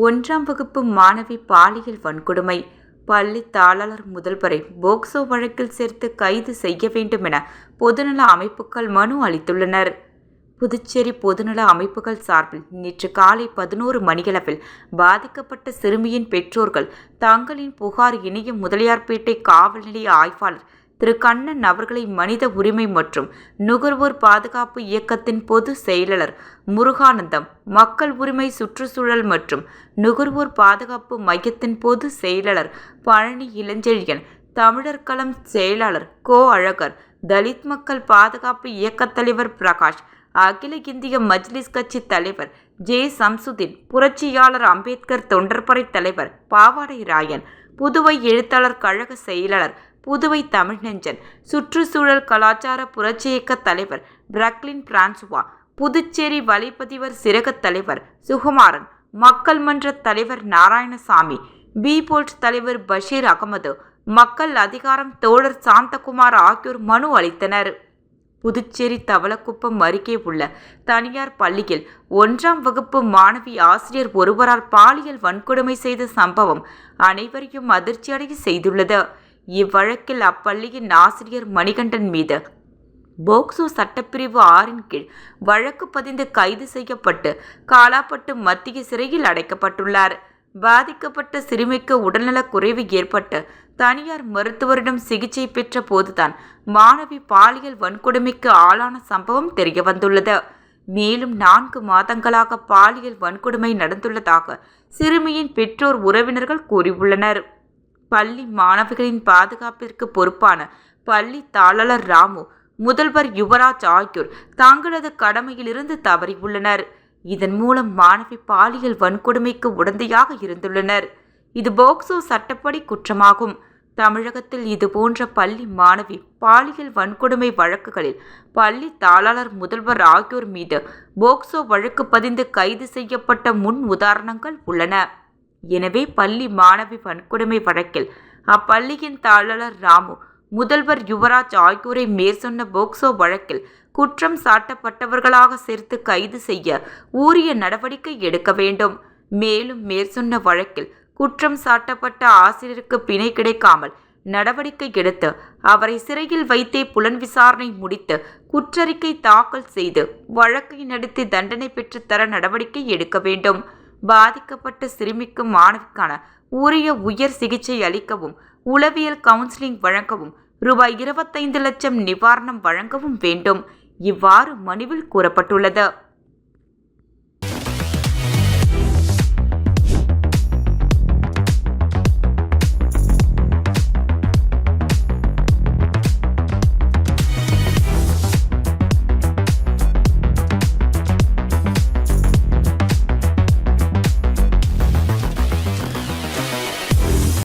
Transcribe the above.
1ஆம் வகுப்பு மாணவி பாலியல் வன்கொடுமை. பள்ளி தாளாளர் முதல்வரை போக்சோ வழக்கில் சேர்த்து கைது செய்ய வேண்டும் என பொதுநல அமைப்புகள் மனு அளித்துள்ளனர். புதுச்சேரி பொதுநல அமைப்புகள் சார்பில் நேற்று காலை 11 மணியளவில் பாதிக்கப்பட்ட சிறுமியின் பெற்றோர்கள் தங்களின் புகார் இணைய முதலியார்பேட்டை காவல் நிலைய ஆய்வாளர் திரு கண்ணன் அவர்களை மனித உரிமை மற்றும் நுகர்வோர் பாதுகாப்பு இயக்கத்தின் பொதுச் செயலாளர் முருகானந்தம், மக்கள் உரிமை சுற்றுச்சூழல் மற்றும் நுகர்வோர் பாதுகாப்பு மையத்தின் பொதுச் செயலாளர் பழனி இளஞ்செழியன், தமிழர் களம் செயலாளர் கோ அழகர், தலித் மக்கள் பாதுகாப்பு இயக்கத் தலைவர் பிரகாஷ், அகில இந்திய மஜ்லிஸ் கட்சி தலைவர் ஜே சம்சுதீன், புரட்சியாளர் அம்பேத்கர் தொண்டர்படை தலைவர் பாவாடை ராயன், புதுவை எழுத்தாளர் கழக செயலாளர் புதுவை தமிழ்நெஞ்சன், சுற்றுச்சூழல் கலாச்சார புரட்சி இயக்க தலைவர் பிரக்லின் பிரான்சுவா, புதுச்சேரி வலைப்பதிவர் சிறக தலைவர் சுகுமாரன், மக்கள் மன்ற தலைவர் நாராயணசாமி, பி போல்ட் தலைவர் பஷீர் அகமது, மக்கள் அதிகாரம் தோழர் சாந்தகுமார் ஆகியோர் மனு அளித்தனர். புதுச்சேரி தவளக்குப்பம் அருகே உள்ள தனியார் பள்ளியில் 1ஆம் வகுப்பு மாணவி ஆசிரியர் ஒருவரால் பாலியல் வன்கொடுமை செய்த சம்பவம் அனைவரையும் அதிர்ச்சியடைய செய்துள்ளது. இவ்வழக்கில் அப்பள்ளியின் ஆசிரியர் மணிகண்டன் மீது போக்சோ சட்டப்பிரிவு 6 கீழ் வழக்கு பதிந்து கைது செய்யப்பட்டு காலாப்பட்டு மத்திய சிறையில் அடைக்கப்பட்டுள்ளார். பாதிக்கப்பட்ட சிறுமிக்கு உடல்நலக் குறைவு ஏற்பட்டு தனியார் மருத்துவரிடம் சிகிச்சை பெற்ற போதுதான் மாணவி பாலியல் வன்கொடுமைக்கு ஆளான சம்பவம் தெரியவந்துள்ளது. மேலும் 4 மாதங்களாக பாலியல் வன்கொடுமை நடந்துள்ளதாக சிறுமியின் பெற்றோர் உறவினர்கள் கூறியுள்ளனர். பள்ளி மாணவிகளின் பாதுகாப்பிற்கு பொறுப்பான பள்ளி தாளாளர் ராமு, முதல்வர் யுவராஜ் ஆகியோர் தங்களது கடமையிலிருந்து தவறியுள்ளனர். இதன் மூலம் மாணவி பாலியல் வன்கொடுமைக்கு உடந்தையாக இருந்துள்ளனர். இது போக்சோ சட்டப்படி குற்றமாகும். தமிழகத்தில் இதுபோன்ற பள்ளி மாணவி பாலியல் வன்கொடுமை வழக்குகளில் பள்ளி தாளாளர், முதல்வர் ஆகியோர் மீது போக்சோ வழக்கு பதிந்து கைது செய்யப்பட்ட முன் உதாரணங்கள் உள்ளன. எனவே பள்ளி மாணவி வன்கொடுமை வழக்கில் அப்பள்ளியின் தாளாளர் ராமு, முதல்வர் யுவராஜ் ஆகியோரை மேற்சொன்ன போக்சோ வழக்கில் குற்றம் சாட்டப்பட்டவர்களாக சேர்த்து கைது செய்ய உரிய நடவடிக்கை எடுக்க வேண்டும். மேலும் மேற்சொன்ன வழக்கில் குற்றம் சாட்டப்பட்ட ஆசிரியருக்கு பிணை கிடைக்காமல் நடவடிக்கை எடுத்து அவரை சிறையில் வைத்தே புலன் விசாரணை முடித்து குற்றறிக்கை தாக்கல் செய்து வழக்கை நடத்தி தண்டனை பெற்றுத்தர நடவடிக்கை எடுக்க வேண்டும். பாதிக்கப்பட்ட சிறுமிக்கு மாணவிக்கான உரிய உயர் சிகிச்சை அளிக்கவும், உளவியல் கவுன்சிலிங் வழங்கவும், ரூபாய் 25 லட்சம் நிவாரணம் வழங்கவும் வேண்டும். இவ்வாறு மனுவில் கூறப்பட்டுள்ளது.